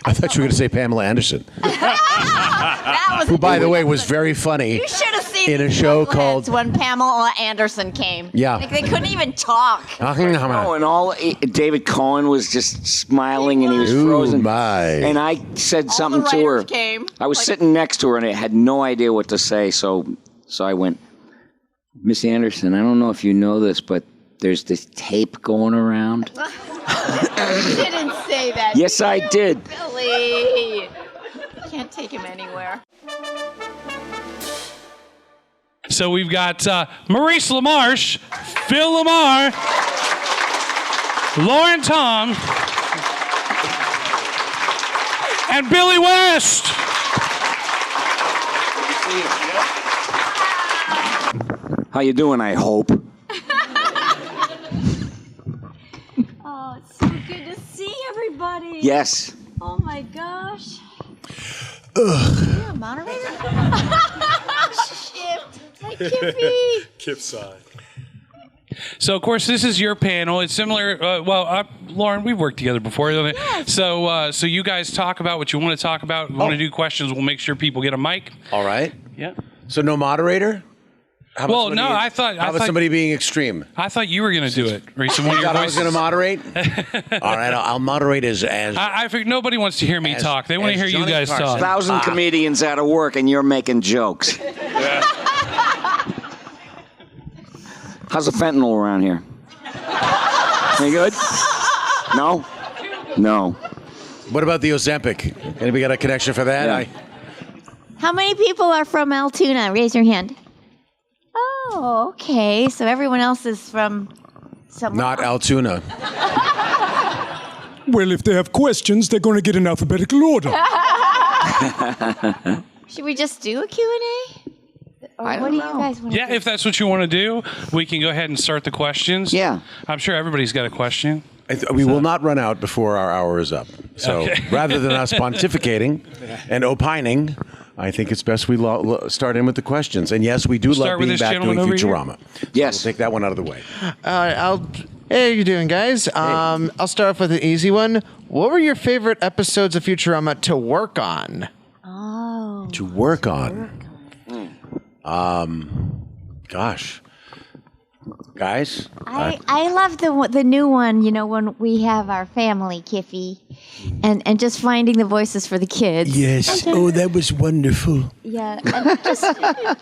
I thought you were going to say Pamela Anderson. Who, by the way, was very funny. You should have seen in a show called when Pamela Anderson came. Yeah. Like, they couldn't even talk. Oh, and David Cohen was just smiling and he was frozen. My. And I said something the to her. writers came. I was sitting next to her and I had no idea what to say. So I went, Miss Anderson, I don't know if you know this, but there's this tape going around. You didn't say that. Yes, I did. Billy. You can't take him anywhere. So we've got Maurice LaMarche, Phil LaMarr, Lauren Tom, and Billy West. How you doing, I hope? Oh, it's so good to see everybody. Yes. Oh, my gosh. Are you a moderator? Shit. Hi, Kippy. Kip side. So, of course, this is your panel. It's similar. Lauren, we've worked together before. Yes. So you guys talk about what you want to talk about. We want to do questions. We'll make sure people get a mic. All right. Yeah. So no moderator? How about somebody being extreme? I thought you were going to do it. I was going to moderate? All right, I'll moderate as I figured nobody wants to hear me talk. They want to hear Johnny you guys Carson. talk. 1,000 comedians out of work and you're making jokes. How's the fentanyl around here? Any good? No? No. What about the Ozempic? Anybody got a connection for that? Yeah. How many people are from Altoona? Raise your hand. Oh, okay. So everyone else is from somewhere. Not Altoona. Well, if they have questions, they're going to get in alphabetical order. Should we just do a Q&A? Or what do you guys want to Yeah, do? if that's what you want to do, we can go ahead and start the questions. Yeah. I'm sure everybody's got a question. We will not run out before our hour is up. So rather than us pontificating and opining, I think it's best we start in with the questions. And yes, we do love being back doing Futurama. Yes. So we'll take that one out of the way. Hey, how you doing, guys? I'll start off with an easy one. What were your favorite episodes of Futurama to work on? Oh. To work on. Gosh. Guys? I love the new one, you know, when we have our family, Kiffy, and just finding the voices for the kids. Yes. Oh, that was wonderful. Yeah. And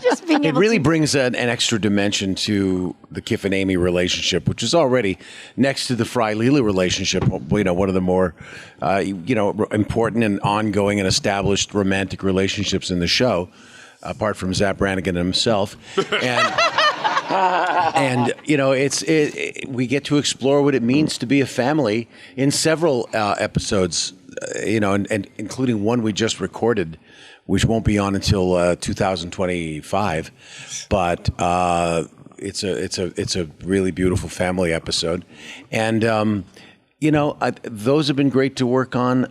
just being able It really to... brings an extra dimension to the Kif and Amy relationship, which is already next to the Fry-Leela relationship, you know, one of the more, important and ongoing and established romantic relationships in the show, apart from Zapp Brannigan himself. And you know, we get to explore what it means to be a family in several episodes, and including one we just recorded, which won't be on until 2025. But it's a really beautiful family episode, and those have been great to work on.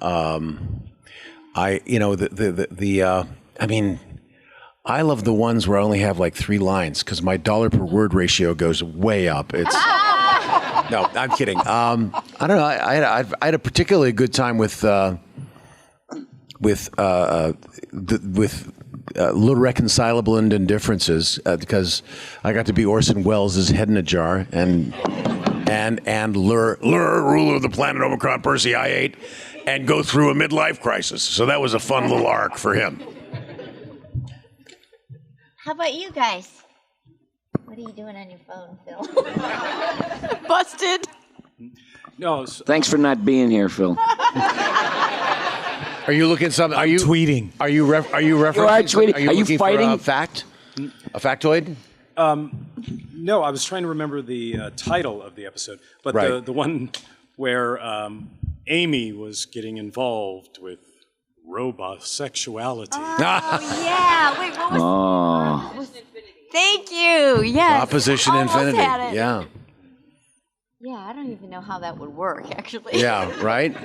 I love the ones where I only have like 3 lines because my dollar per word ratio goes way up. It's no, I'm kidding. I don't know. I had a particularly good time with Little Reconcilable and Indifferences because I got to be Orson Welles' head in a jar and Lrrr, ruler of the planet Omicron, Percy I-8, and go through a midlife crisis. So that was a fun little arc for him. How about you guys? What are you doing on your phone, Phil? Busted. No. Thanks for not being here, Phil. Are you looking at something? Are you tweeting? Are you referencing? You are tweeting. Are you looking fighting? for a fact? A factoid? No, I was trying to remember the title of the episode, but Right. the one where Amy was getting involved with robot sexuality. Oh, yeah. Wait, what was... Thank you. Yes. Opposition Almost Infinity. had it. Yeah. Yeah, I don't even know how that would work, actually. Yeah, right?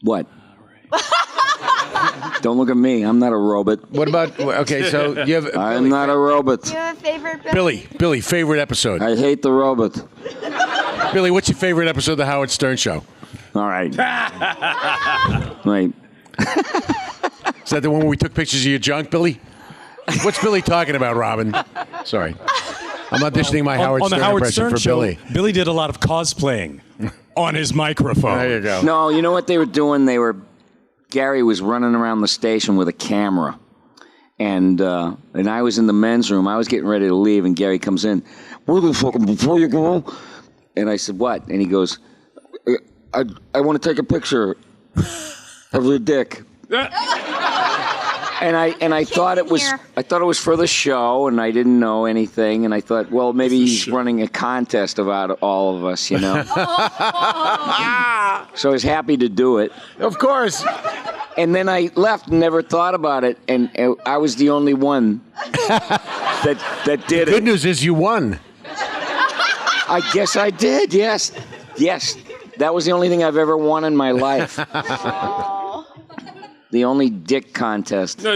What? Don't look at me. I'm not a robot. What about, okay, so you have... I'm not a robot. Do you have a favorite, Bill? Billy, favorite episode. I hate the robot. Billy, what's your favorite episode of The Howard Stern Show? All right. Right. Is that the one where we took pictures of your junk, Billy? What's Billy talking about, Robin? Sorry. I'm auditioning my Howard on Stern the Howard impression Stern for show, Billy. Billy did a lot of cosplaying on his microphone. There you go. No, you know what they were doing? Gary was running around the station with a camera. And I was in the men's room. I was getting ready to leave, and Gary comes in. Where the fuck, before you go? And I said, what? And he goes, I want to take a picture of your dick. And I thought it was for the show, and I didn't know anything, and I thought, well, maybe he's running a contest about all of us, you know. So I was happy to do it. Of course. And then I left and never thought about it, and I was the only one that did it. Good news is you won. I guess I did. Yes. That was the only thing I've ever won in my life. The only dick contest. Do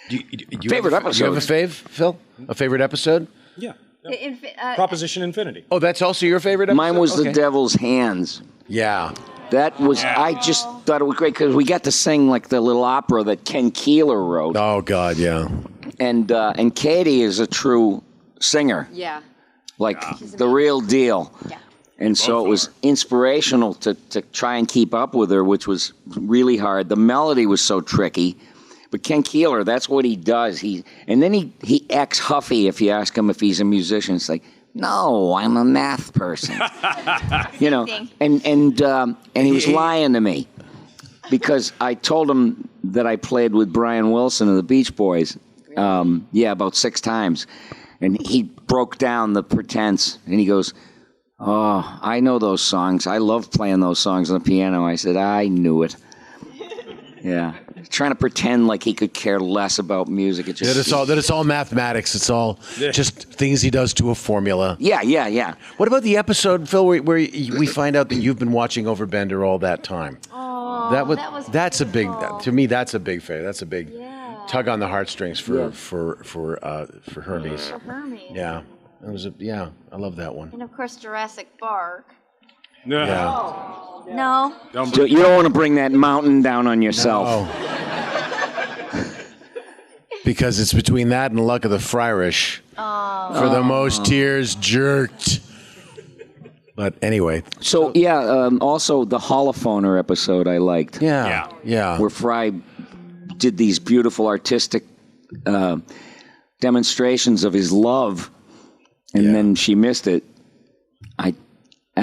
you Favorite have, episode? Do you have a fave, Phil? A favorite episode? Yeah. Proposition Infinity. Oh, that's also your favorite episode? Mine was Okay. The Devil's Hands. Yeah. That was, I just thought it was great because we got to sing like the little opera that Ken Keeler wrote. Oh, God, yeah. And Katie is a true singer. Yeah. Like the real deal. Yeah. And so it was inspirational to try and keep up with her, which was really hard. The melody was so tricky. But Ken Keeler, that's what he does. And then he acts huffy if you ask him if he's a musician. It's like, no, I'm a math person. You know, and he was lying to me because I told him that I played with Brian Wilson of the Beach Boys. About 6 times. And he broke down the pretense, and he goes, oh, I know those songs. I love playing those songs on the piano. I said, I knew it. Yeah. Trying to pretend like he could care less about music. It just, that it's all mathematics. It's all just things he does to a formula. Yeah. What about the episode, Phil, where we find out that you've been watching Overbender all that time? Oh, that's a big, beautiful. to me, that's a big favorite. That's a big tug on the heartstrings for Hermes. For Hermes. Yeah. It was I love that one. And of course, Jurassic Park. Yeah. No. You don't want to bring that mountain down on yourself. No. Because it's between that and Luck of the Friarish. For the most tears jerked. But anyway. So, also the Holophoner episode I liked. Yeah. Where Fry did these beautiful artistic demonstrations of his love, and then she missed it. I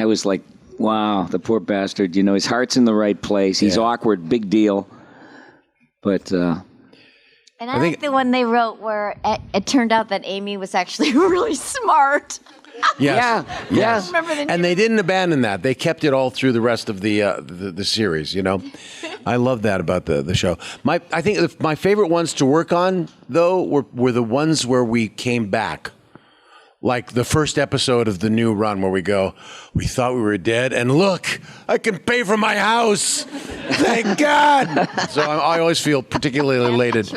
was like, wow, the poor bastard. You know, his heart's in the right place. He's awkward, big deal. But and I like the one they wrote where it turned out that Amy was actually really smart. Yes. Yeah. Remember the And they didn't abandon that. They kept it all through the rest of the series, you know. I love that about the show. I think my favorite ones to work on, though, were the ones where we came back. Like the first episode of the new run where we thought we were dead, and look, I can pay for my house. Thank God. So I always feel particularly elated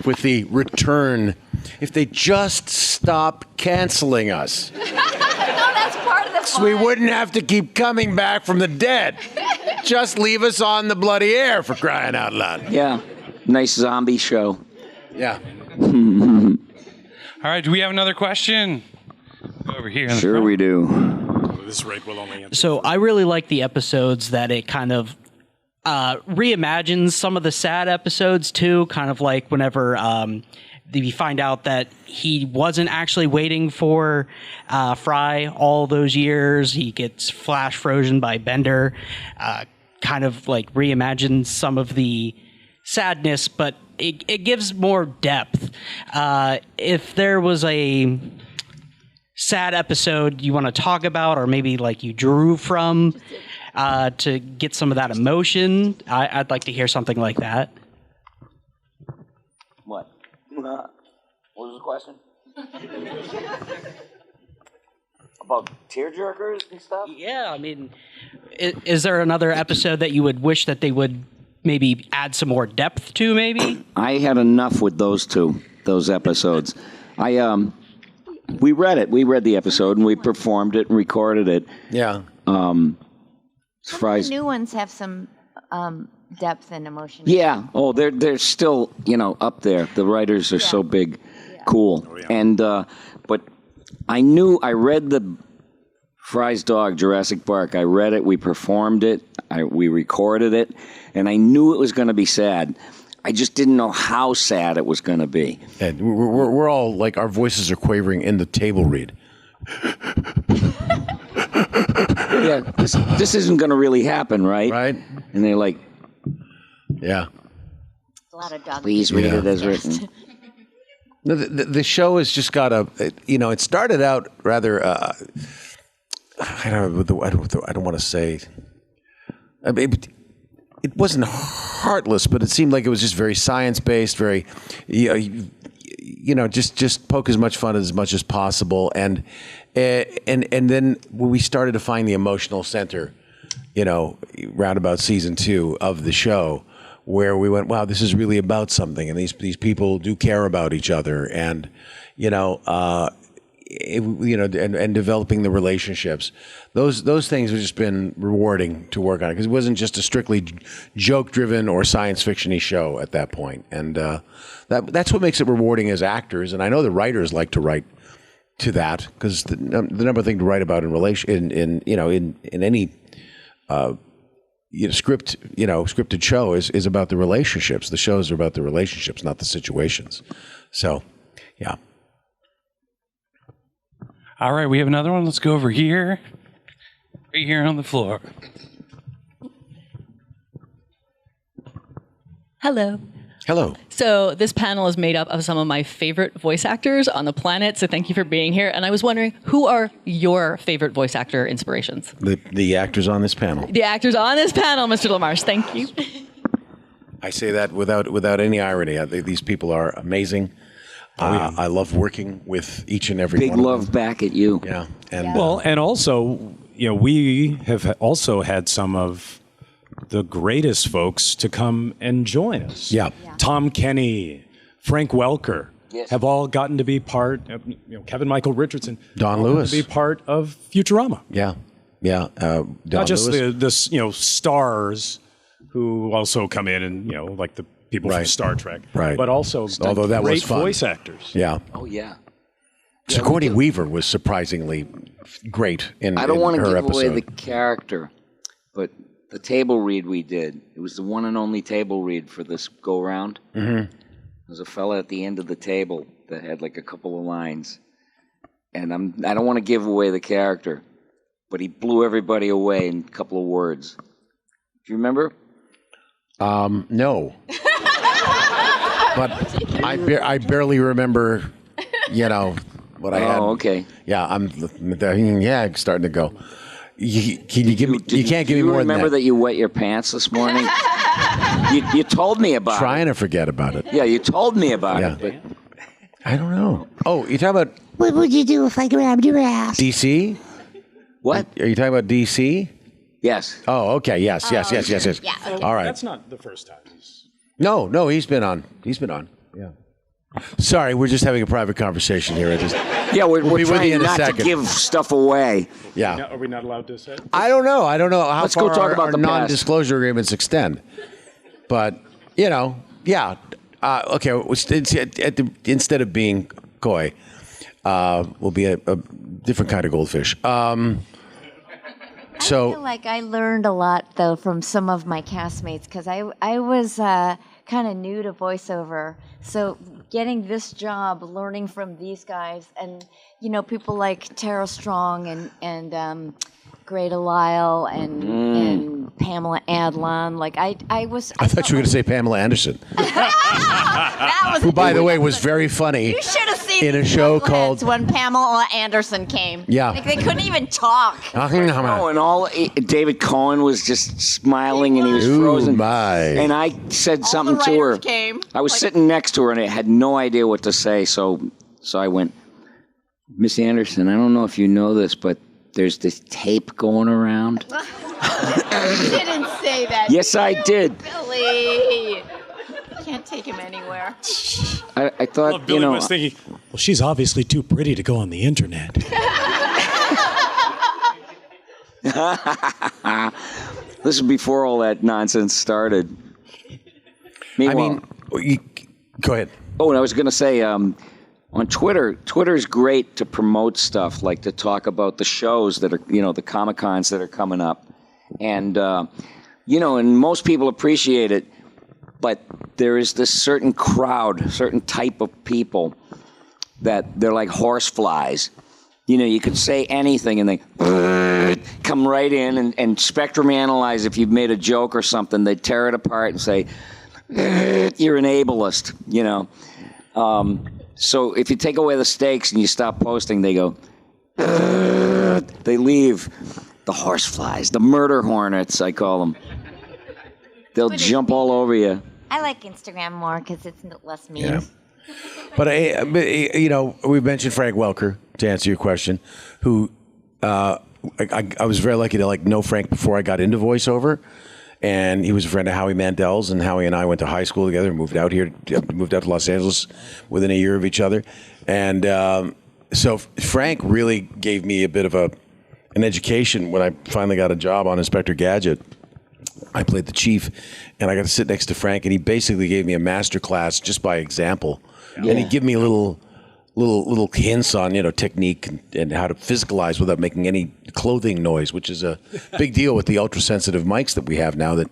with the return. If they just stop canceling us. No, that's part of the So we wouldn't have to keep coming back from the dead. Just leave us on the bloody air, for crying out loud. yeah, nice zombie show. Yeah. All right, do we have another question? Over here. In the Sure front. we do. This rate will only answer. So I really like the episodes that it kind of reimagines some of the sad episodes too. Kind of like whenever we find out that he wasn't actually waiting for Fry all those years. He gets flash frozen by Bender. Kind of like reimagines some of the sadness, but it gives more depth. If there was a sad episode you want to talk about, or maybe like you drew from to get some of that emotion, I'd like to hear something like that. What? What was the question? About tearjerkers and stuff? Yeah, I mean, is there another episode that you would wish that they would maybe add some more depth to, maybe? I had enough with those episodes. We read it. We read the episode, and we performed it and recorded it. Yeah. Some of Fries. the new ones have some depth and emotion. Yeah. Oh, they're still, up there. The writers are so big. Cool. Oh, yeah. And but I read the Fry's Dog, Jurassic Park. I read it. We performed it. We recorded it, and I knew it was going to be sad. I just didn't know how sad it was going to be. And we're all like, our voices are quavering in the table read. Yeah, this isn't going to really happen, right? Right. And they're like, Yeah. It's a lot of dog. please read it as written. No, the show has just got it started out rather, I don't want to say, I mean, it wasn't heartless, but it seemed like it was just very science-based, very, just poke as much fun as much as possible. And then when we started to find the emotional center, round about season 2 of the show, where we went, wow, this is really about something, and these people do care about each other, and and developing the relationships. Those things have just been rewarding to work on, because it wasn't just a strictly joke-driven or science fiction-y show at that point, and that's what makes it rewarding as actors. And I know the writers like to write to that, because the number thing to write about in relation in any scripted show is about the relationships. The shows are about the relationships, not the situations. So, yeah. All right, we have another one. Let's go over here. Right here on the floor. Hello. Hello. So this panel is made up of some of my favorite voice actors on the planet, so thank you for being here. And I was wondering, who are your favorite voice actor inspirations? The actors on this panel. The actors on this panel, Mr. LaMarche. Thank you. I say that without any irony. These people are amazing. I love working with each and every Big one of love them. back at you. Yeah. And Well, and also, we have also had some of the greatest folks to come and join us. Yeah. Tom Kenny, Frank Welker have all gotten to be part of, Kevin Michael Richardson. Don all Lewis. to be part of Futurama. Yeah. Don Not just Lewis. the stars who also come in and, like the people from Right. Star Trek. Right. But also Although that great was fun. voice actors. Yeah. Oh, yeah. Sigourney Weaver was surprisingly great in I don't want to her give away episode. the character, but the table read we did, it was the one and only table read for this go-round. Mm-hmm. There's a fella at the end of the table that had like a couple of lines, and I don't want to give away the character, but he blew everybody away in a couple of words. Do you remember? No. But I barely remember, what I had. Oh, okay. Yeah, I'm starting to go. You can't give me more than that. Do you remember that you wet your pants this morning? you told me about Trying it. to forget about it. Yeah, you told me about Yeah. it. But I don't know. Oh, you're talking about What would you do if I grabbed your ass? DC? what? Are you talking about DC? Yes. Oh, okay. Yes. Yeah, okay. All right. That's not the first time. No, he's been on. Yeah. Sorry, we're just having a private conversation here. Yeah, we're be with you trying in a not to second. give stuff away. Yeah. Are we not allowed to say? I don't know how Let's far go talk our, about our the past. non-disclosure agreements extend. But, yeah. Okay, instead of being coy, we'll be a different kind of goldfish. I feel like I learned a lot, though, from some of my castmates, because I was kind of new to voiceover. So getting this job, learning from these guys, and, people like Tara Strong and Greta Lyle and Pamela Adlon. Like, I I thought you were going to say Pamela Anderson, that was who, by the way, was very funny. You should have seen in a these show knuckleheads called- when Pamela Anderson came. Yeah. Like, they couldn't even talk. Oh, and David Cohen was just smiling and he was Ooh, frozen. my. And I said something the to her. writers came. I was sitting next to her and I had no idea what to say. So I went, Miss Anderson, I don't know if you know this, but there's this tape going around. You didn't say that. Yes, I did. Billy. Can't take him anywhere. I thought, Billy was thinking, Well, she's obviously too pretty to go on the internet. This is before all that nonsense started. Meanwhile, go ahead. Oh, and I was going to say, on Twitter's great to promote stuff, like to talk about the shows that are, the Comic-Cons that are coming up. And, and most people appreciate it, but there is this certain crowd, certain type of people that they're like horseflies. You could say anything and they come right in and spectrum analyze if you've made a joke or something. They tear it apart and say, you're an ableist, So if you take away the stakes and you stop posting, they go, they leave. The horseflies, the murder hornets, I call them. They'll jump all over you. I like Instagram more because it's less mean. Yeah. But, we mentioned Frank Welker, to answer your question, who I was very lucky to know Frank before I got into voiceover. And he was a friend of Howie Mandel's, and Howie and I went to high school together, moved out to Los Angeles within a year of each other. And so Frank really gave me a bit of an education when I finally got a job on Inspector Gadget. I played the chief, and I got to sit next to Frank, and he basically gave me a master class just by example. Yeah. And he'd give me little hints on technique and how to physicalize without making any clothing noise, which is a big deal with the ultra sensitive mics that we have now. That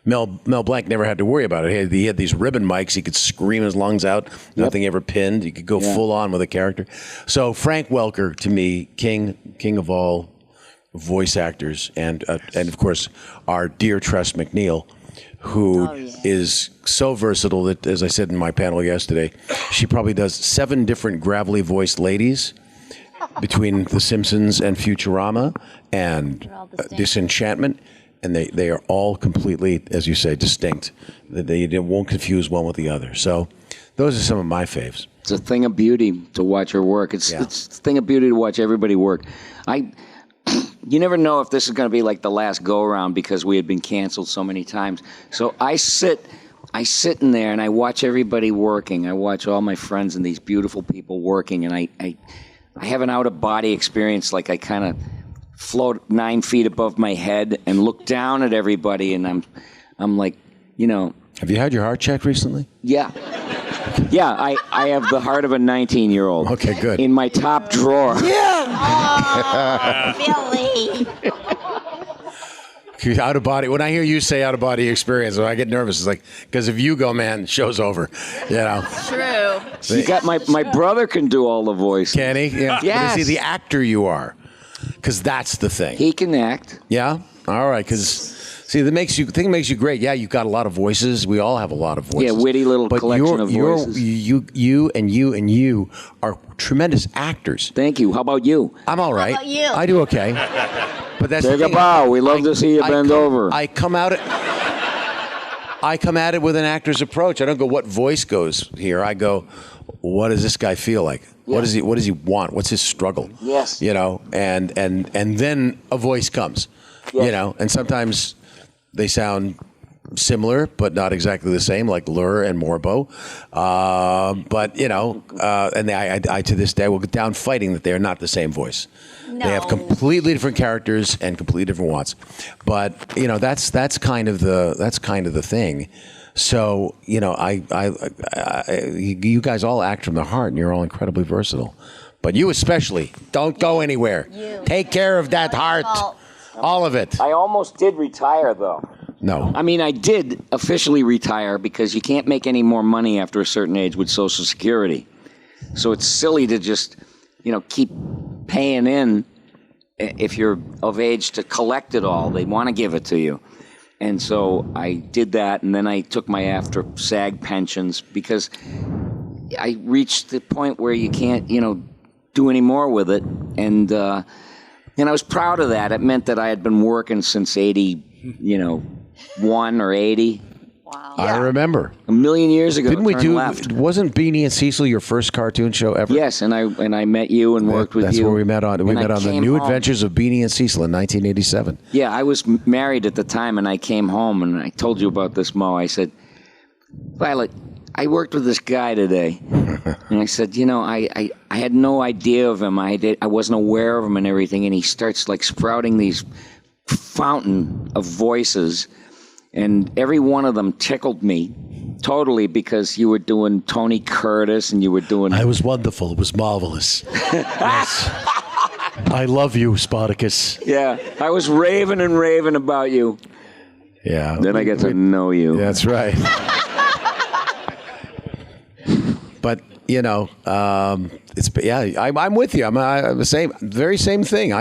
Mel Blanc never had to worry about it. He had these ribbon mics. He could scream his lungs out. Nothing ever pinned. He could go full on with a character. So Frank Welker, to me, king of all voice actors, and of course our dear Tress MacNeille, who is so versatile that, as I said in my panel yesterday, she probably does 7 different gravelly voiced ladies between The Simpsons and Futurama and Disenchantment, and they are all completely, as you say, distinct. They won't confuse one with the other. So those are some of my faves. It's a thing of beauty to watch her work. It's a thing of beauty to watch everybody work. You never know if this is going to be like the last go-around because we had been canceled so many times. So I sit in there and I watch everybody working. I watch all my friends and these beautiful people working, and I have an out-of-body experience. Like I kind of float 9 feet above my head and look down at everybody, and I'm like, Have you had your heart checked recently? Yeah. Yeah, I have the heart of a 19-year-old. Okay, good. In my top drawer. Yeah. Oh, Billy. Out of body. When I hear you say out of body experience, when I get nervous, it's like, because if you go, man, show's over. True. You got my brother can do all the voices. Can he? Yeah. Yes. But is he the actor you are? Because that's the thing. He can act. Yeah. All right. Because. See, the thing makes you great. Yeah, you've got a lot of voices. We all have a lot of voices. Yeah, witty little collection of voices. You are tremendous actors. Thank you. How about you? I'm all right. How about you? I do okay. But that's Take a bow. We love to see you bend over. I come at it with an actor's approach. I don't go, what voice goes here? I go, what does this guy feel like? Yeah. What does he want? What's his struggle? Yes. And then a voice comes. Yes. And sometimes they sound similar, but not exactly the same, like Lrrr and Morbo. And I to this day will get down fighting that they are not the same voice. No. They have completely different characters and completely different wants. But that's kind of the thing. So you guys all act from the heart, and you're all incredibly versatile. But you especially, don't go anywhere. Take care of that heart. All of it. I almost did retire, though. No. I mean, I did officially retire because you can't make any more money after a certain age with Social Security. So it's silly to just, keep paying in if you're of age to collect it all. They want to give it to you. And so I did that, and then I took my after-SAG pensions because I reached the point where you can't, do any more with it. And I was proud of that. It meant that I had been working since 81 or 80. Wow. I remember. A million years ago. Didn't we do? Left. Wasn't Beanie and Cecil your first cartoon show ever? Yes, and I met you and worked with you. That's where we met on. We met on the New Adventures of Beanie and Cecil in 1987. Yeah, I was married at the time, and I came home, and I told you about this, Mo. I said, Violet, I worked with this guy today. And I said, I had no idea of him. I wasn't aware of him and everything. And he starts like sprouting these fountain of voices. And every one of them tickled me totally because you were doing Tony Curtis and you were doing... I was wonderful. It was marvelous. Yes. I love you, Spartacus. Yeah, I was raving about you. Yeah. Then I get to know you. That's right. But I'm with you. I'm the same, very same thing.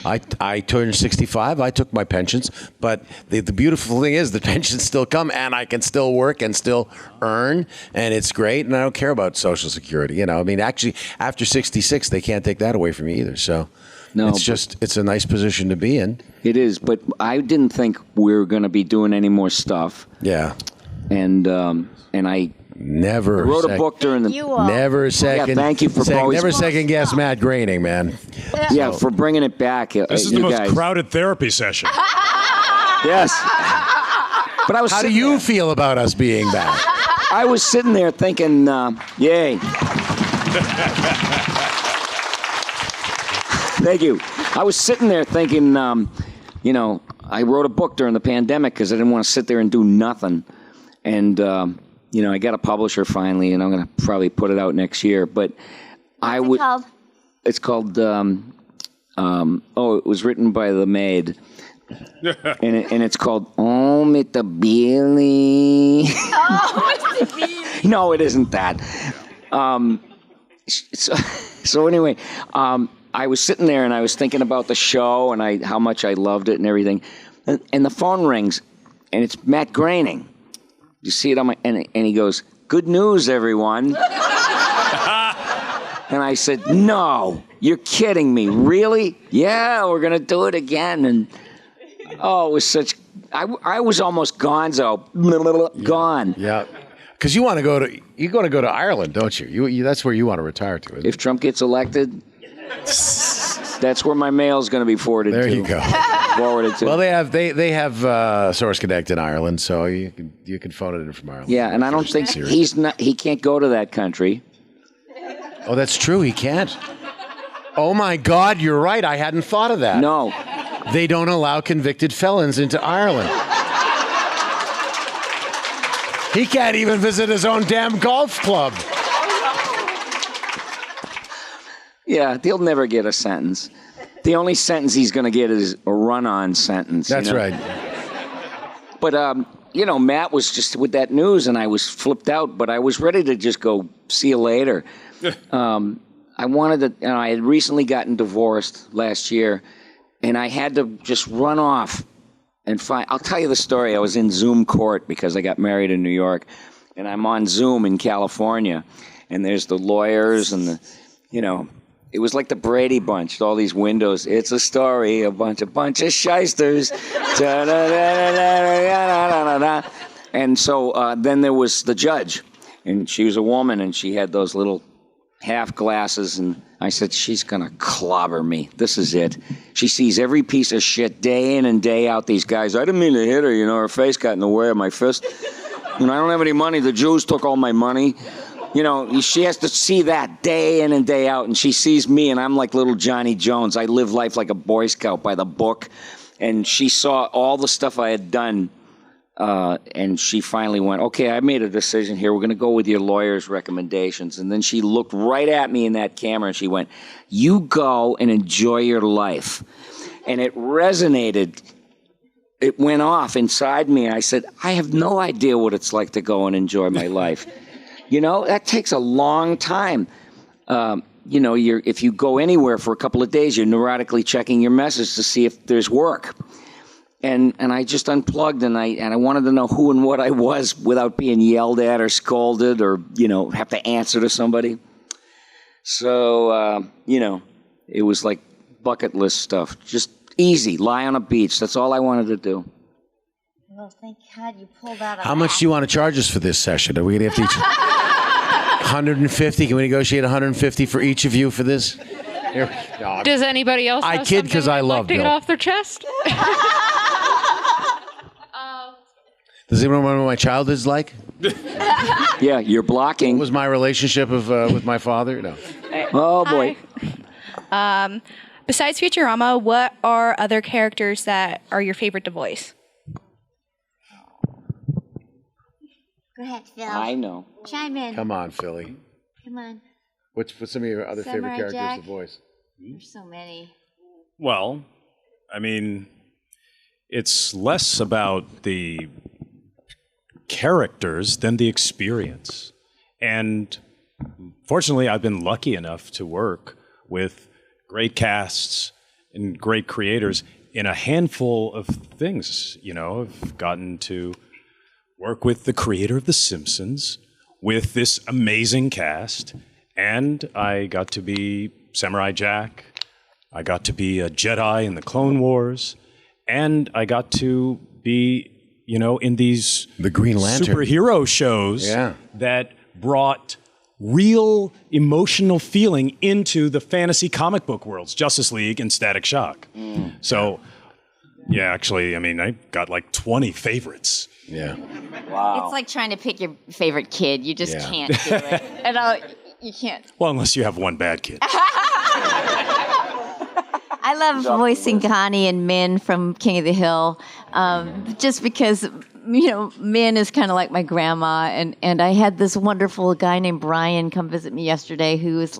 I turned 65. I took my pensions, but the beautiful thing is the pensions still come, and I can still work and still earn, and it's great. And I don't care about Social Security. Actually, after 66, they can't take that away from me either. So. No, it's a nice position to be in. It is, but I didn't think we were going to be doing any more stuff. Yeah. And I wrote a book during the... Never second... Yeah, thank you for always... Never second guess Matt Groening, man. Yeah, for bringing it back. This is the most crowded therapy session. Yes. But I was... How do you feel about us being back? I was sitting there thinking, yay. Thank you. I was sitting there thinking, I wrote a book during the pandemic because I didn't want to sit there and do nothing. And, I got a publisher finally, and I'm going to probably put it out next year. But It's called, it was written by the maid. and it's called Oh, Mr. Billy. Oh, Mr. Billy. No, it isn't that. So anyway, I was sitting there and I was thinking about the show and how much I loved it and everything. And the phone rings, and it's Matt Groening. You see it on my... And he goes, "Good news, everyone." And I said, "No, you're kidding me. Really? Yeah, we're going to do it again." And, it was such... I was almost gonzo. Gone. Yeah. Because you want to go to Ireland, don't you? You that's where you want to retire to. Isn't if Trump gets elected... That's where my mail's going to be forwarded to. There you go. Forwarded to. Well, they have Source Connect in Ireland, so you can phone it in from Ireland. Yeah, and I don't think he can't go to that country. Oh, that's true. He can't. Oh my God, you're right. I hadn't thought of that. No, they don't allow convicted felons into Ireland. He can't even visit his own damn golf club. Yeah, he'll never get a sentence. The only sentence he's going to get is a run-on sentence. That's right. But, Matt was just with that news, and I was flipped out, but I was ready to just go, see you later. I wanted to, I had recently gotten divorced last year, and I had to just run off and find, I'll tell you the story. I was in Zoom court because I got married in New York, and I'm on Zoom in California, and there's the lawyers and the, it was like the Brady Bunch, all these windows. It's a story, a bunch of shysters. And so then there was the judge, and she was a woman, and she had those little half glasses, and I said, she's going to clobber me. This is it. She sees every piece of shit day in and day out, these guys. I didn't mean to hit her, her face got in the way of my fist. And I don't have any money. The Jews took all my money. She has to see that day in and day out, and she sees me, and I'm like little Johnny Jones. I live life like a Boy Scout by the book, and she saw all the stuff I had done, and she finally went, "Okay, I made a decision here. We're going to go with your lawyer's recommendations." And then she looked right at me in that camera, and she went, "You go and enjoy your life." And it resonated. It went off inside me. I said, I have no idea what it's like to go and enjoy my life. That takes a long time. If you go anywhere for a couple of days, you're neurotically checking your message to see if there's work. And I just unplugged, and I wanted to know who and what I was without being yelled at or scolded or, have to answer to somebody. So, it was like bucket list stuff. Just easy, lie on a beach. That's all I wanted to do. Well, thank God you pulled out. How much do you want to charge us for this session? Are we going to have to each 150? Can we negotiate 150 for each of you for this? Here, no, Does anybody else? I kid because I love to Bill. get off their chest. Does anyone remember what my childhood's like? Yeah, you're blocking. What was my relationship with my father? No. Oh, boy. Besides Futurama, what are other characters that are your favorite to voice? Go ahead, Phil. I know. Chime in. Come on, Philly. Come on. What's some of your other favorite Samurai characters Jack. to voice? There's so many. Well, I mean, it's less about the characters than the experience. And fortunately, I've been lucky enough to work with great casts and great creators in a handful of things. You know, I've gotten to work with the creator of The Simpsons, with this amazing cast, and I got to be Samurai Jack. I got to be a Jedi in the Clone Wars, and I got to be, you know, in these The Green Lantern. superhero shows that brought real emotional feeling into the fantasy comic book worlds, Justice League and Static Shock. So, yeah, actually, I mean, I got like 20 favorites. Yeah. Wow. It's like trying to pick your favorite kid. You just Yeah. can't do it. And you can't. Well, unless you have one bad kid. I love voicing Connie and Min from King of the Hill, just because, you know, Min is kind of like my grandma, and I had this wonderful guy named Brian come visit me yesterday who is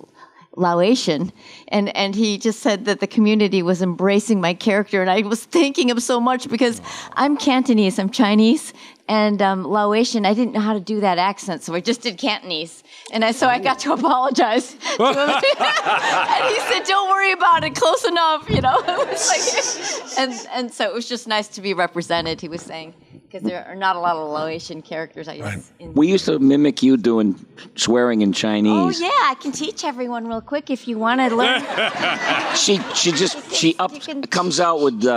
Laotian, and he just said that the community was embracing my character, and I was thanking him so much because I'm Cantonese, I'm Chinese, and Laotian, I didn't know how to do that accent, so I just did Cantonese, and so I got to apologize to him. And he said, "Don't worry about it, close enough," you know. It was like, and so it was just nice to be represented. He was saying, because there are not a lot of Laotian characters. We used to mimic you doing swearing in Oh Chinese. yeah, I can teach everyone real quick if you want to learn. She comes out with.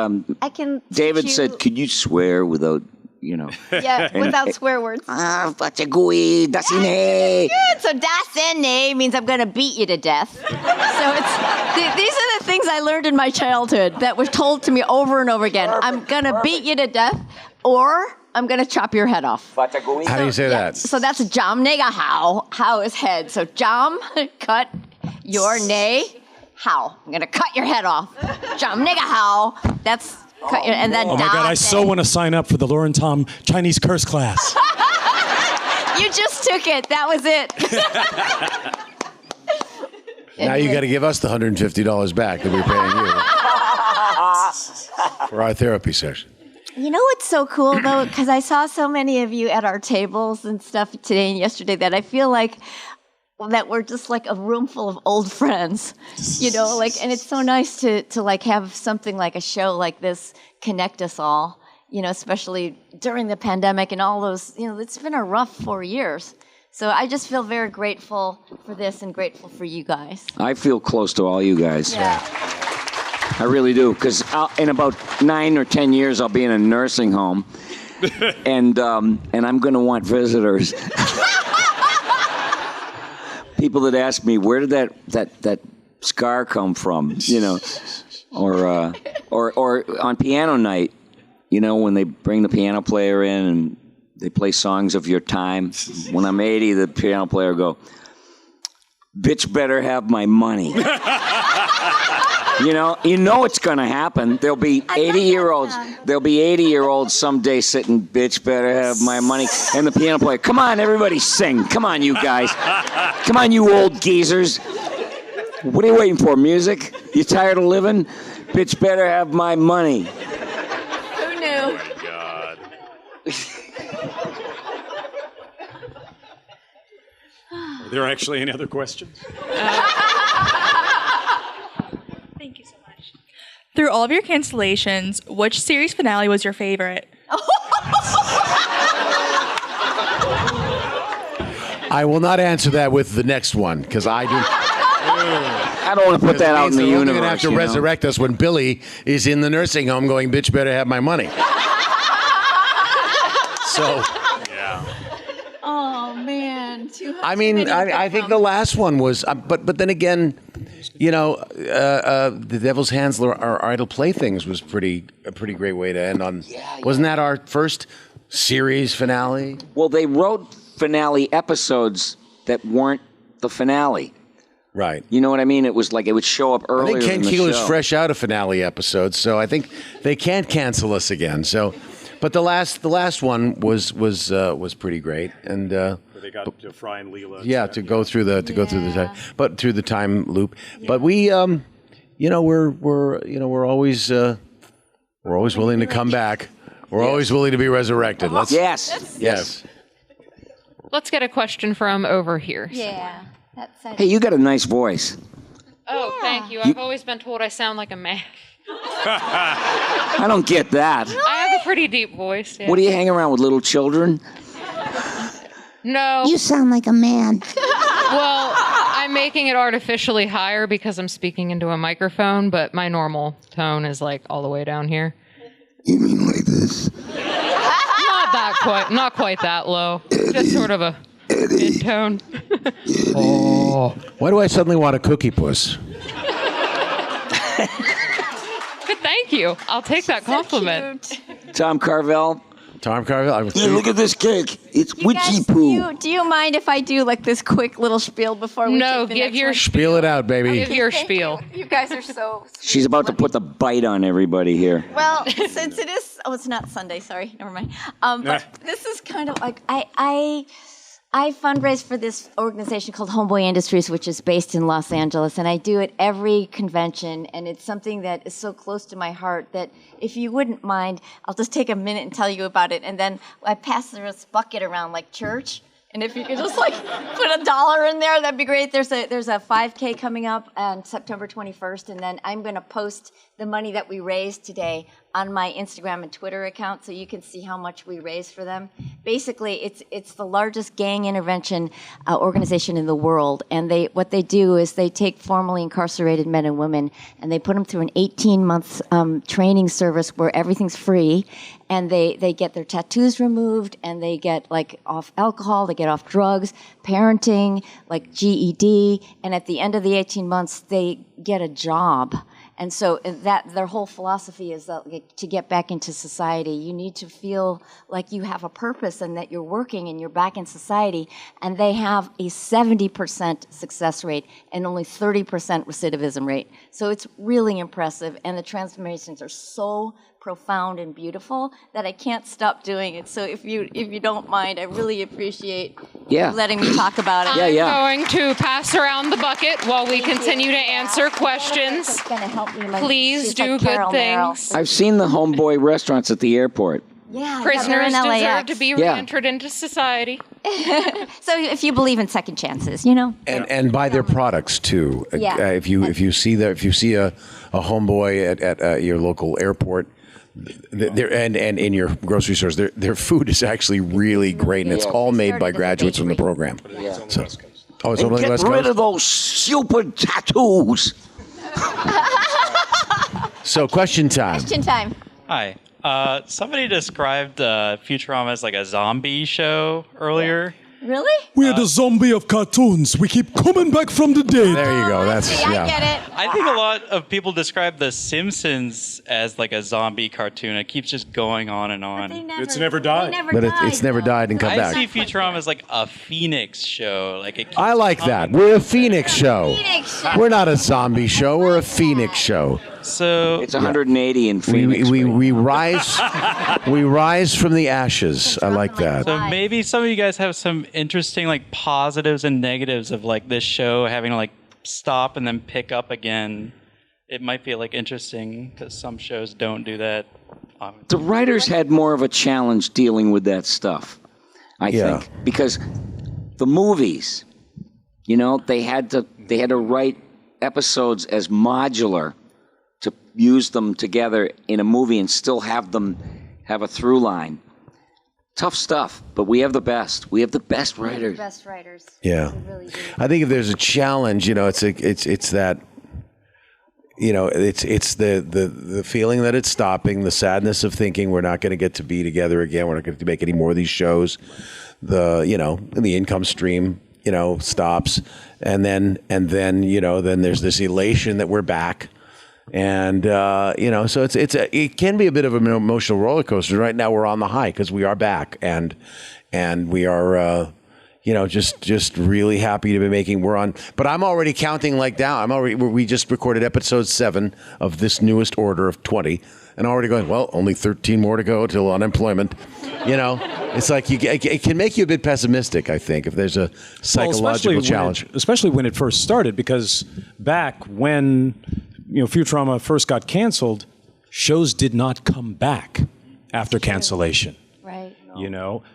I can. David teach you- said, "Could you swear without, you know?" Yeah, without swear words. Patagui, dasine. Good. So dasene means I'm going to beat you to death. So these are the things I learned in my childhood that were told to me over and over again. I'm going to beat you to death, or I'm going to chop your head off. How do you say that? So that's jam nega how. How is head. So jam, cut, your nay, how. I'm going to cut your head off. Jam nega how. That's cut your, and then Oh my God, I so want to sign up for the Lauren Tom Chinese curse class. You just took it. That was it. Now you got to give us the $150 back that we're paying you for our therapy session. You know what's so cool, though? Because I saw so many of you at our tables and stuff today and yesterday that I feel like that we're just like a room full of old friends, you know, like, and it's so nice to like have something like a show like this connect us all, you know, especially during the pandemic and all those, you know, it's been a rough 4 years. So I just feel very grateful for this and grateful for you guys. I feel close to all you guys. Yeah. I really do, because in about 9 or 10 years, I'll be in a nursing home, and I'm going to want visitors. People that ask me, where did that scar come from? You know, or on piano night, you know, when they bring the piano player in and they play songs of your time. When I'm 80, the piano player go, "Bitch better have my money." You know it's going to happen. There'll be 80-year-olds. There'll be 80-year-olds someday sitting, "Bitch better have my money." And the piano player, "Come on, everybody sing. Come on, you guys. Come on, you old geezers. What are you waiting for, music? You tired of living? Bitch better have my money." Who knew? Oh my God. Are there actually any other questions? Thank you so much. Through all of your cancellations, which series finale was your favorite? I will not answer that with the next one because I do. I don't want to put that out in the They're universe. going to have to resurrect us when Billy is in the nursing home going, "Bitch better have my money." So. Oh man! I mean, I think the last one was, but then again, you know, the Devil's Hands, our idle playthings was a pretty great way to end on. Wasn't that our first series finale. Well, they wrote finale episodes that weren't the finale. Right. You know what I mean? It was like it would show up I earlier. think Ken in the Keeler's show. fresh out of finale episodes, so I think they can't cancel us again. So, but the last one was pretty great, and Where they got to Fry and Leela. to go through the time, but through the time loop. But we, we're always willing to come back. We're always willing to be resurrected. Yes. Let's get a question from over here. Yeah. Hey, you got a nice voice. Oh, thank you. I've always been told I sound like a man. I don't get that. I have a pretty deep voice. Yeah. What do you hang around with little children? No. You sound like a man. Well, I'm making it artificially higher because I'm speaking into a microphone, but my normal tone is like all the way down here. You mean like this? Not quite that low. Just sort of a mid tone. Oh, why do I suddenly want a cookie puss? Thank you. I'll take that compliment. Tom Carvel. Look at this cake. It's witchy poo. Do you mind if I do like this quick little spiel before we No, take the give next your one? Spiel it out, baby. Give your spiel. You guys are so She's about to put the bite on everybody here. well. Since it is, it's not Sunday. Sorry, never mind. But this is kind of like I fundraise for this organization called Homeboy Industries, which is based in Los Angeles, and I do it every convention, and it's something that is so close to my heart that if you wouldn't mind, I'll just take a minute and tell you about it, and then I pass this bucket around like church, and if you could just like put $1 in there, that'd be great. There's a 5K coming up on September 21st, and then I'm going to post the money that we raised today on my Instagram and Twitter account, so you can see how much we raised for them. Basically, it's the largest gang intervention organization in the world, and what they do is they take formerly incarcerated men and women, and they put them through an 18-month training service where everything's free, and they get their tattoos removed, and they get like off alcohol, they get off drugs, parenting, like GED, and at the end of the 18 months, they get a job. And so that their whole philosophy is that to get back into society, you need to feel like you have a purpose and that you're working and you're back in society. And they have a 70% success rate and only 30% recidivism rate. So it's really impressive. And the transformations are so profound and beautiful that I can't stop doing it. So if you don't mind, I really appreciate you letting me talk about it. I'm going to pass around the bucket while we continue to answer questions. It's going to help me. Please do good things. I've seen the Homeboy restaurants at the airport. Yeah, Prisoners in LAX. deserve to be reentered into society. So if you believe in second chances, you know. And buy their products too. Yeah. If you see a Homeboy at your local airport, and in your grocery stores, their food is actually really great, and it's all made by graduates from the program. So, it's only on the West Coast. Get rid of those stupid tattoos. So, question time. Question time. Hi. Somebody described Futurama as like a zombie show earlier. Really? We are the zombie of cartoons. We keep coming back from the dead. There you go. That's I get it. I think a lot of people describe The Simpsons as like a zombie cartoon. It keeps just going on and on. It's never died. It's never died and come I back. see Futurama as like a Phoenix show. Like it keeps I like that. We're a Phoenix show. We're not a zombie show. We're a Phoenix show. So it's 180 in Phoenix. We rise. We rise from the ashes. I like that. So maybe some of you guys have some interesting like positives and negatives of like this show having to like stop and then pick up again. It might be like interesting because some shows don't do that. The writers had more of a challenge dealing with that stuff, I think, because the movies, you know, they had to write episodes as modular to use them together in a movie and still have them have a through line. Tough stuff, but we have the best. We have the best writers. The best writers. Yeah, I think if there's a challenge, you know, it's that, you know, it's the feeling that it's stopping, the sadness of thinking we're not going to get to be together again. We're not going to make any more of these shows. The income stream, you know, stops, and then you know, then there's this elation that we're back. And so it can be a bit of an emotional roller coaster. Right now we're on the high because we are back, and we are just really happy to be making. But I'm already counting down. We just recorded episode 7 of this newest order of 20, and already going, well, only 13 more to go till unemployment. It's like it can make you a bit pessimistic, I think, if there's a psychological challenge. Especially when it first started, because back when Futurama first got canceled, shows did not come back after cancellation. Right.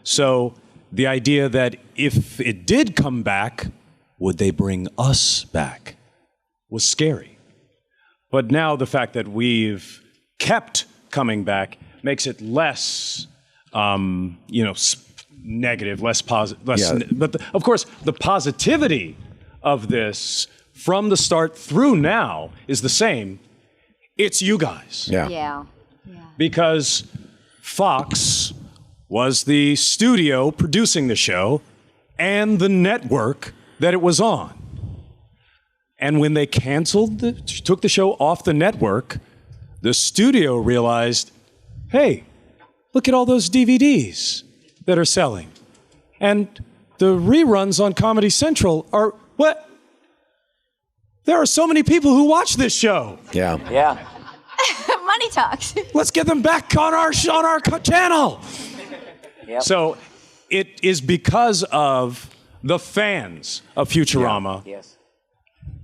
So the idea that if it did come back, would they bring us back was scary. But now the fact that we've kept coming back makes it less negative, less positive. But of course, the positivity of this from the start through now is the same. It's you guys. Yeah. Because Fox was the studio producing the show and the network that it was on. And when they took the show off the network, the studio realized, hey, look at all those DVDs that are selling. And the reruns on Comedy Central are, what? There are so many people who watch this show. Yeah. Money talks. Let's get them back on our channel. Yep. So it is because of the fans of Futurama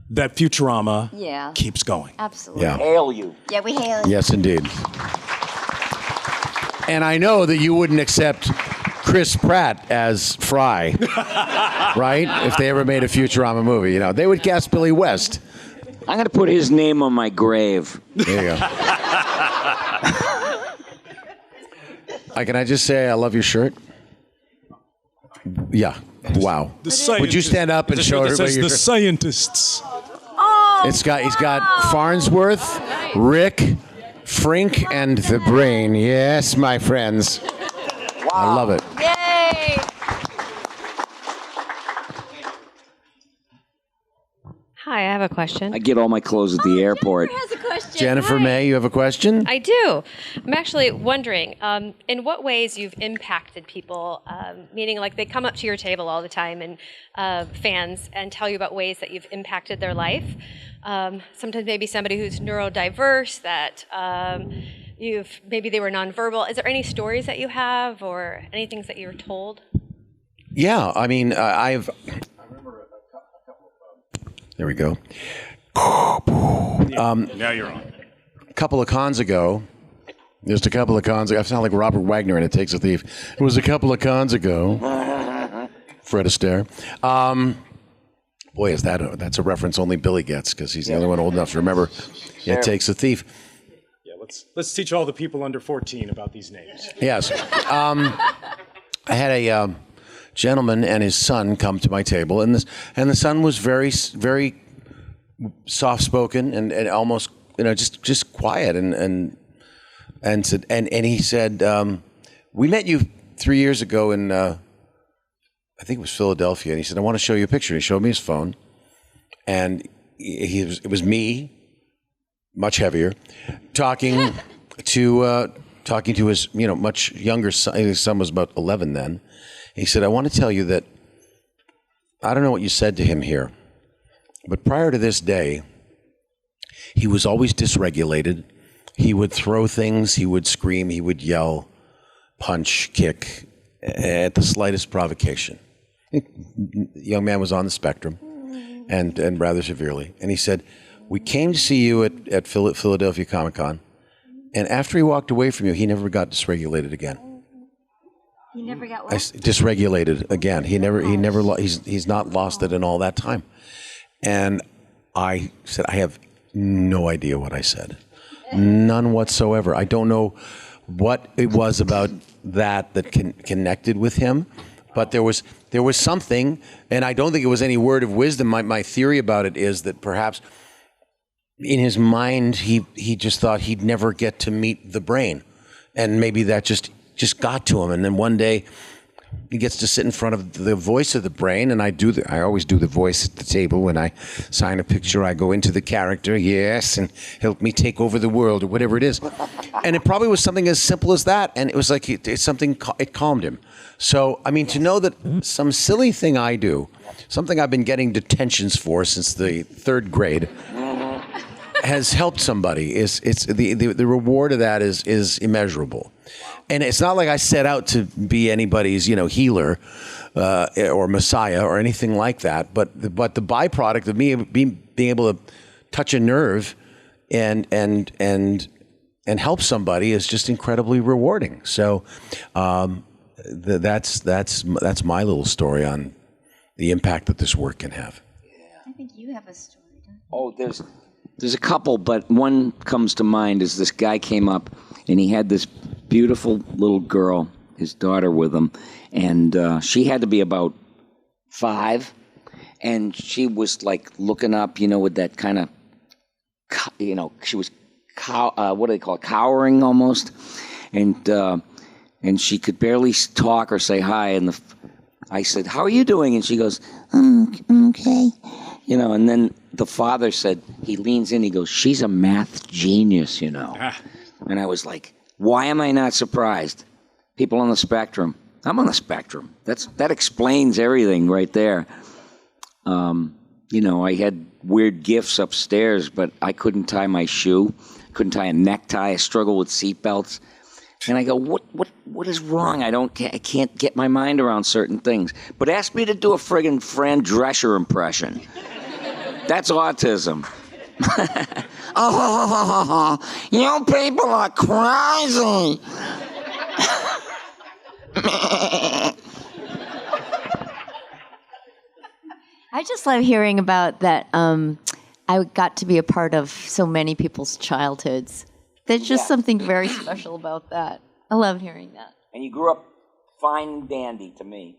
that Futurama keeps going. Absolutely. Yeah. Hail you. Yeah, we hail you. Yes, indeed. And I know that you wouldn't accept Chris Pratt as Fry, right? If they ever made a Futurama movie, they would cast Billy West. I'm going to put his name on my grave. There you go. Can I just say I love your shirt? Yeah. Wow. Would you stand up and show everybody your The shirt? scientists. He's got Farnsworth, Rick, Frink, and the Brain. Yes, my friends. Wow. I love it. Yay! Hi, I have a question. I get all my clothes at the airport. Has a question. Jennifer May, you have a question? I do. I'm actually wondering, in what ways you've impacted people, meaning like they come up to your table all the time and fans and tell you about ways that you've impacted their life. Sometimes maybe somebody who's neurodiverse that maybe they were nonverbal. Is there any stories that you have or any things that you were told? Yeah, I mean, I remember a couple of... There we go. Now you're on. A couple of cons ago, I sound like Robert Wagner in It Takes a Thief. It was a couple of cons ago. Fred Astaire. Boy, that's a reference only Billy gets because he's the only one old enough to remember It Takes a Thief. Yeah, let's teach all the people under 14 about these names. Yes. I had a gentleman and his son come to my table, and the son was very, very soft-spoken and almost just quiet and said and he said, we met you 3 years ago in I think it was Philadelphia, and he said, I want to show you a picture. He showed me his phone, and it was me, much heavier, talking to his much younger son. His son was about 11 then. He said, I want to tell you that I don't know what you said to him here, but prior to this day, he was always dysregulated. He would throw things, he would scream, he would yell, punch, kick at the slightest provocation. The young man was on the spectrum and rather severely. And he said, we came to see you at Philadelphia Comic Con, and after he walked away from you, he never got dysregulated again. He never got what? Dysregulated again. He's not lost it in all that time. And I said, I have no idea what I said. None whatsoever. I don't know what it was about that connected with him, but there was something, and I don't think it was any word of wisdom. My theory about it is that perhaps in his mind he just thought he'd never get to meet the brain, and maybe that just got to him. And then one day He gets to sit in front of the voice of the brain, and I always do the voice at the table when I sign a picture. I go into the character, yes, and help me take over the world or whatever it is. And it probably was something as simple as that, and it was like it calmed him. So, I mean, to know that some silly thing I do, something I've been getting detentions for since the 3rd grade, has helped somebody. It's the reward of that is immeasurable. And it's not like I set out to be anybody's, healer or messiah or anything like that. But the byproduct of me being able to touch a nerve and help somebody is just incredibly rewarding. So that's my little story on the impact that this work can have. I think you have a story, don't you? Oh, there's a couple, but one comes to mind is this guy came up and he had this beautiful little girl, his daughter, with him, and she had to be about 5, and she was like looking up, with that kind of, she was, what do they call it, cowering almost, and she could barely talk or say hi, and I said, "How are you doing?" And she goes, "Okay," and then the father said, he leans in, he goes, "She's a math genius, And I was like, why am I not surprised? People on the spectrum. I'm on the spectrum. That explains everything right there. I had weird gifts upstairs, but I couldn't tie my shoe, couldn't tie a necktie. I struggle with seatbelts. And I go, what is wrong? I can't get my mind around certain things. But ask me to do a friggin' Fran Drescher impression. That's autism. Oh, you people are crazy. I just love hearing about that. I got to be a part of so many people's childhoods. There's just something very special about that. I love hearing that. And you grew up fine and dandy to me.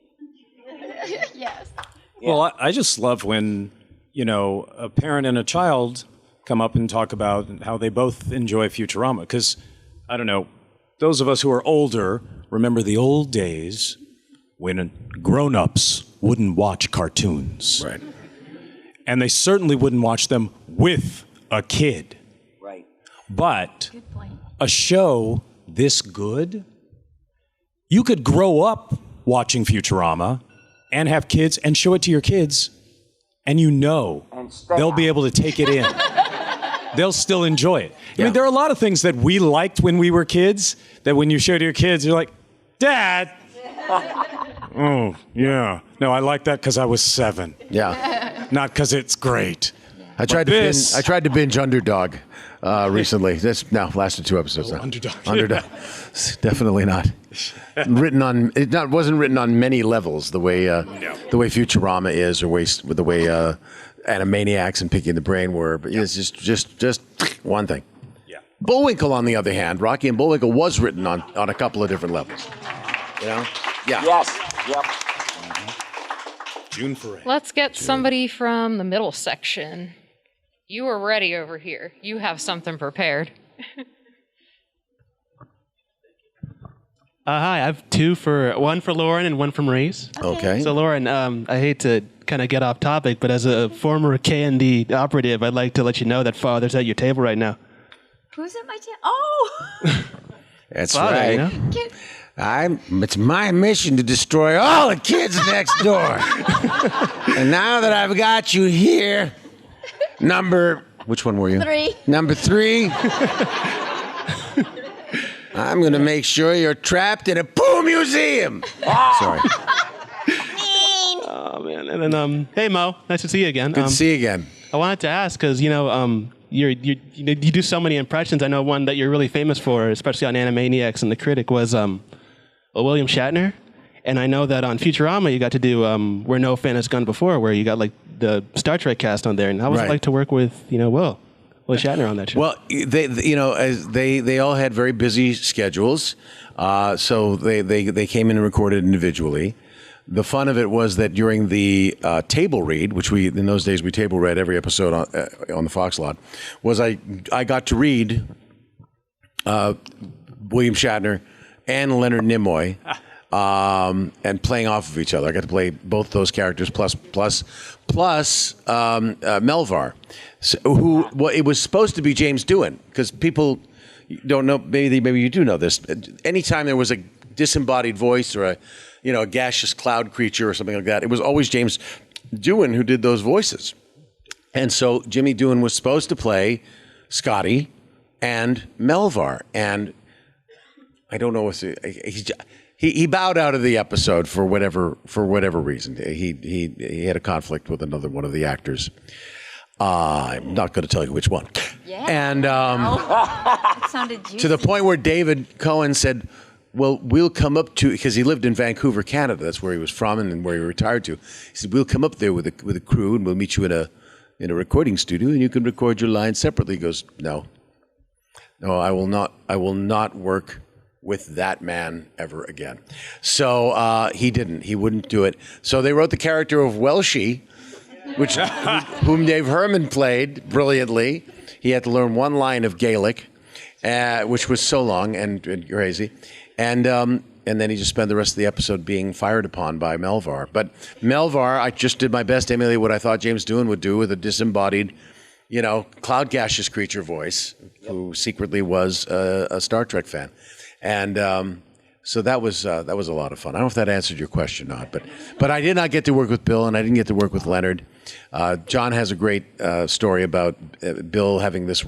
Yes. Yeah. Well, I just love when, a parent and a child come up and talk about how they both enjoy Futurama. Because, I don't know, those of us who are older remember the old days when grown-ups wouldn't watch cartoons. Right. And they certainly wouldn't watch them with a kid. Right. But a show this good, you could grow up watching Futurama and have kids and show it to your kids, and they'll be able to take it in. They'll still enjoy it. I mean, there are a lot of things that we liked when we were kids that when you show to your kids, you're like, Dad! Oh, yeah. No, I like that because I was 7. Yeah. Not because it's great. I tried to binge Underdog recently. This lasted 2 episodes. Now. Underdog. Definitely not. Wasn't written on many levels the way Futurama is, or the way Animaniacs and Picking the Brain were. But it's just one thing. Yeah. Bullwinkle, on the other hand, Rocky and Bullwinkle was written on a couple of different levels. Yeah. Yes. Yep. June Foray. Let's get somebody from the middle section. You are ready over here. You have something prepared. Hi, I have one for Lauren and one for Maurice. Okay. So Lauren, I hate to kind of get off topic, but as a former K&D operative, I'd like to let you know that Father's at your table right now. Who's at my table? Oh! That's Father, right. It's my mission to destroy all the kids next door. And now that I've got you here, which one were you? 3. Number 3. I'm going to make sure you're trapped in a poo museum. Sorry. Oh, man. And then, hey, Mo. Nice to see you again. Good to see you again. I wanted to ask, because, you do so many impressions. I know one that you're really famous for, especially on Animaniacs and The Critic, was William Shatner. And I know that on Futurama, you got to do Where No Fan Has Gone Before, where you got, like, the Star Trek cast on there. And how was it like to work with, Will Shatner on that show? Well, they all had very busy schedules, so they came in and recorded individually. The fun of it was that during the table read, which in those days we table read every episode on the Fox lot, was I got to read William Shatner and Leonard Nimoy and playing off of each other. I got to play both those characters plus Melvar, it was supposed to be James Doohan, because people don't know, maybe you do know this. Anytime there was a disembodied voice or a gaseous cloud creature or something like that, it was always James Doohan who did those voices. And so Jimmy Doohan was supposed to play Scotty and Melvar, and I don't know if he bowed out of the episode for whatever reason. He had a conflict with another one of the actors. I'm not going to tell you which one. Yeah. And That sounded juicy. to the point where David Cohen said, well, we'll come up to, because he lived in Vancouver, Canada. That's where he was from and where he retired to. He said, we'll come up there with a crew and we'll meet you in a recording studio and you can record your lines separately. He goes, no, I will not work with that man ever again. So he didn't. He wouldn't do it. So they wrote the character of Welshie, whom Dave Herman played brilliantly. He had to learn one line of Gaelic, which was so long and crazy. And then he just spent the rest of the episode being fired upon by Melvar. But Melvar, I just did my best to emulate what I thought James Doohan would do with a disembodied, cloud gaseous creature voice, who secretly was a Star Trek fan. And so that was a lot of fun. I don't know if that answered your question or not, but I did not get to work with Bill, and I didn't get to work with Leonard. John has a great story about Bill having this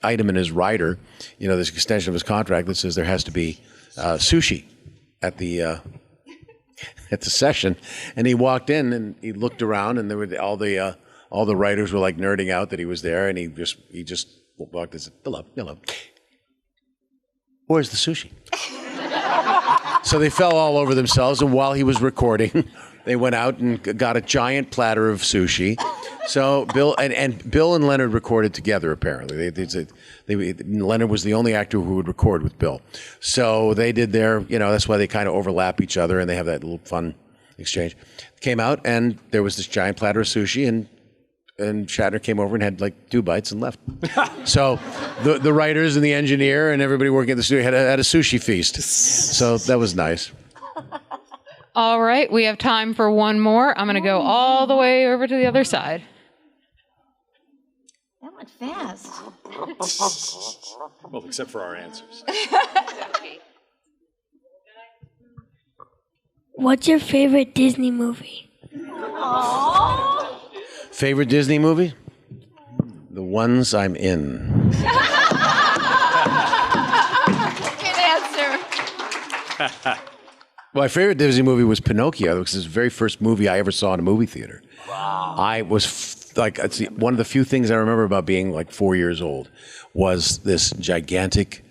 item in his rider, this extension of his contract that says there has to be sushi at the session. And he walked in and he looked around, and there were all the writers were like nerding out that he was there, and he just walked and said, hello. Where's the sushi? So they fell all over themselves, and while he was recording, they went out and got a giant platter of sushi. So Bill and Leonard recorded together, apparently. Leonard was the only actor who would record with Bill. So they did that's why they kind of overlap each other, and they have that little fun exchange. Came out, and there was this giant platter of sushi, and Shatner came over and had like 2 bites and left. So the writers and the engineer and everybody working at the studio had a sushi feast. So that was nice. All right, we have time for one more. I'm going to go all the way over to the other side. That went fast. Well, except for our answers. What's your favorite Disney movie? Aww. Favorite Disney movie? The ones I'm in. Good answer. My favorite Disney movie was Pinocchio, because it was the very first movie I ever saw in a movie theater. Wow. I was one of the few things I remember about being like 4 years old was this gigantic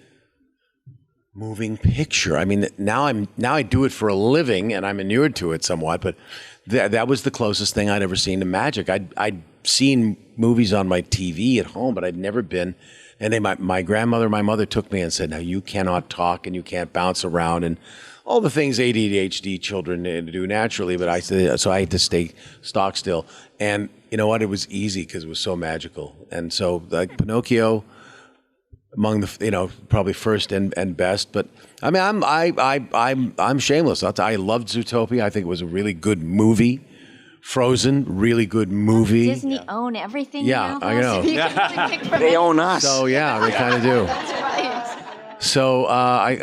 moving picture. I mean, now I do it for a living and I'm inured to it somewhat, but that was the closest thing I'd ever seen to magic. I'd seen movies on my TV at home, but I'd never been. And my grandmother, my mother took me and said, "Now you cannot talk and you can't bounce around and all the things ADHD children do naturally." But I had to stay stock still. And you know what? It was easy because it was so magical. And so like Pinocchio, among the probably first and best. But I mean, I'm shameless. I loved Zootopia. I think it was a really good movie. Frozen, really good movie. Disney own everything. Yeah, now, I know. so you can really pick from They it. own us. So yeah, they kind of do. That's right. So I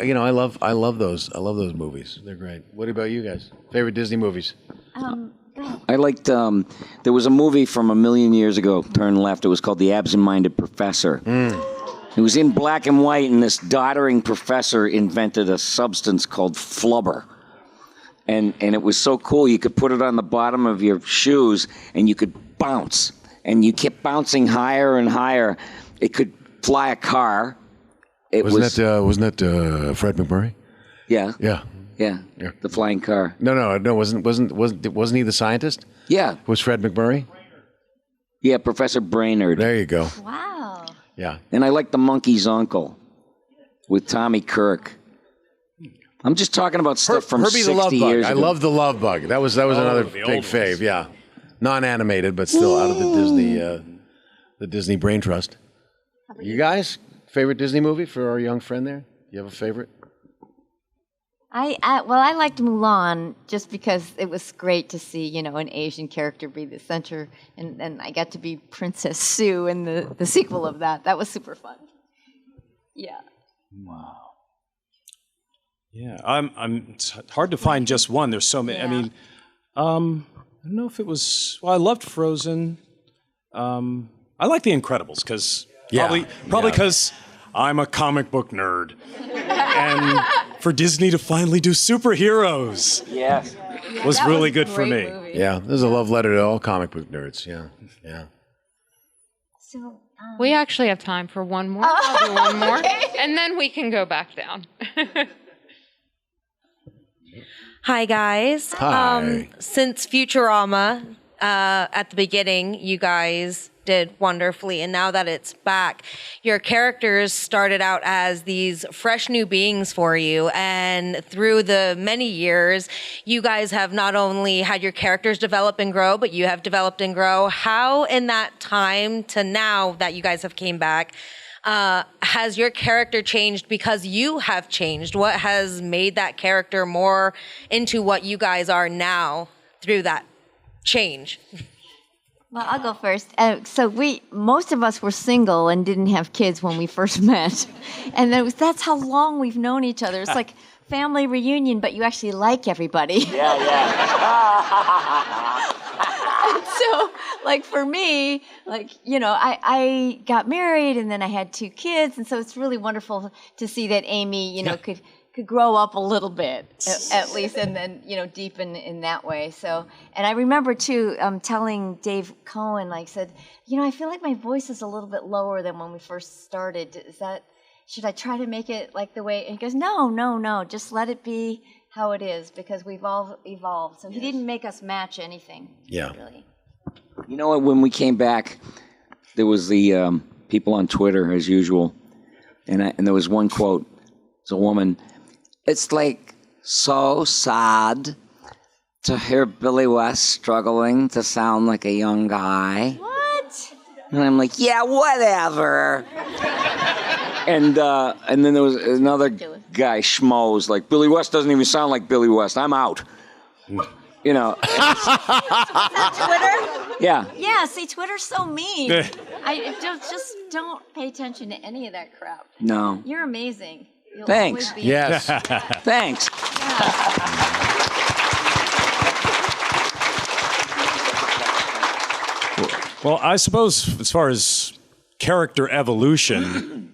love those. I love those movies. They're great. What about you guys? Favorite Disney movies? Go ahead. I liked, there was a movie from a million years ago, turn left, it was called The Absent-Minded Professor. It was in black and white, and this doddering professor invented a substance called flubber. And it was so cool, you could put it on the bottom of your shoes, and you could bounce. And you kept bouncing higher and higher. It could fly a car. Wasn't that Fred McMurray? Yeah. Yeah. Yeah, the flying car. No, wasn't he the scientist? Yeah. Was Fred McMurray? Yeah, Professor Brainerd. There you go. Wow. Yeah. And I like The Monkey's Uncle with Tommy Kirk. I'm just talking about stuff from Herbie 60 the Love Bug. years I ago. love the Love Bug. That was another the big old fave. ones. Yeah, non-animated, but still out of the Disney Brain Trust. You guys, favorite Disney movie for our young friend there? You have a favorite? I liked Mulan just because it was great to see, an Asian character be the center, and I got to be Princess Sue in the sequel of that. That was super fun. Yeah. Wow. Yeah, it's hard to find just one. There's so many. Yeah. I mean, I don't know if it was. Well, I loved Frozen. I like The Incredibles because probably because I'm a comic book nerd, and for Disney to finally do superheroes, was really good for me. Movie. Yeah, there's a love letter to all comic book nerds. Yeah. So we actually have time for one more. I'll do one more, and then we can go back down. Hi, guys. Hi. Since Futurama, at the beginning, you guys did wonderfully. And now that it's back, your characters started out as these fresh new beings for you. And through the many years, you guys have not only had your characters develop and grow, but you have developed and grow. How in that time to now that you guys have came back, has your character changed because you have changed? What has made that character more into what you guys are now through that change? Well, I'll go first. So most of us were single and didn't have kids when we first met. And that's how long we've known each other. It's like family reunion, but you actually like everybody. And so, for me, I got married and then I had 2 kids. And so it's really wonderful to see that Amy, could grow up a little bit, at least, and then, deepen in that way. So, and I remember, too, telling Dave Cohen, said, I feel like my voice is a little bit lower than when we first started. Should I try to make it the way? And he goes, no, just let it be how it is, because we've all evolved. So he didn't make us match anything. Yeah. Really. You know what? When we came back, there was the people on Twitter, as usual, and there was one quote. It's a woman. It's so sad to hear Billy West struggling to sound like a young guy. What? And I'm like, yeah, whatever. And then there was another guy, schmoes, Billy West doesn't even sound like Billy West. I'm out. Is that Twitter? Yeah. Yeah, see, Twitter's so mean. Just don't pay attention to any of that crap. No. You're amazing. You'll Thanks. always be Yes. Thanks. Well, I suppose as far as character evolution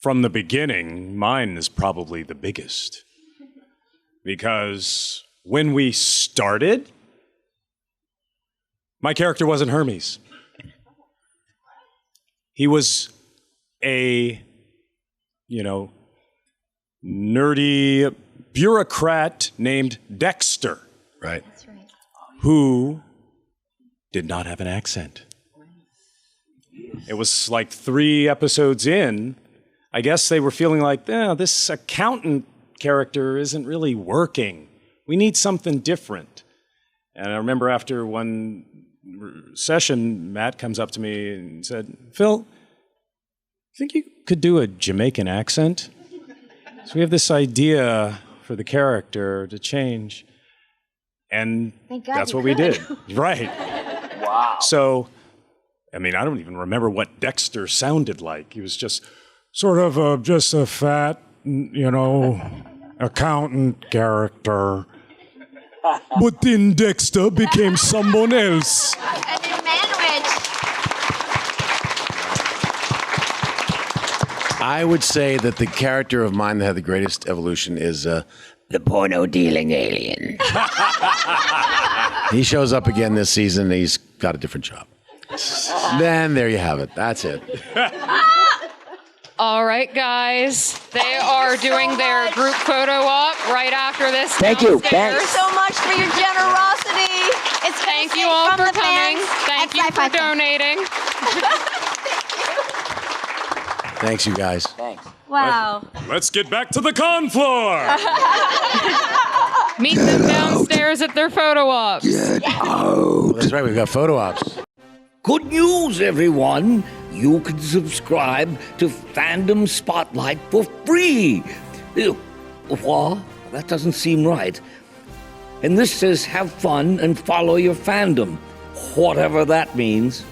from the beginning, mine is probably the biggest. Because when we started, my character wasn't Hermes. He was a, nerdy bureaucrat named Dexter. Right. That's right. Who did not have an accent. It was 3 episodes in. I guess they were feeling this accountant character isn't really working. We need something different. And I remember after one session, Matt comes up to me and said, Phil, think you could do a Jamaican accent? So we have this idea for the character to change. And that's what we did. Right. Wow. So, I don't even remember what Dexter sounded like. He was just sort of just a fat, accountant character. But then Dexter became someone else. And then Manwich. I would say that the character of mine that had the greatest evolution is the porno-dealing alien. He shows up again this season. He's got a different job. Then there you have it. That's it. All right, guys. They are doing their group photo op right after this. Thank you. Thank you so much for your generosity. Thank you all for coming. Thank you for donating. Thanks, you guys. Thanks. Wow. Let's get back to the con floor. Meet them downstairs at their photo ops. Oh, that's right. We've got photo ops. Good news, everyone. You can subscribe to Fandom Spotlite for free. What? That doesn't seem right. And this says have fun and follow your fandom, whatever that means.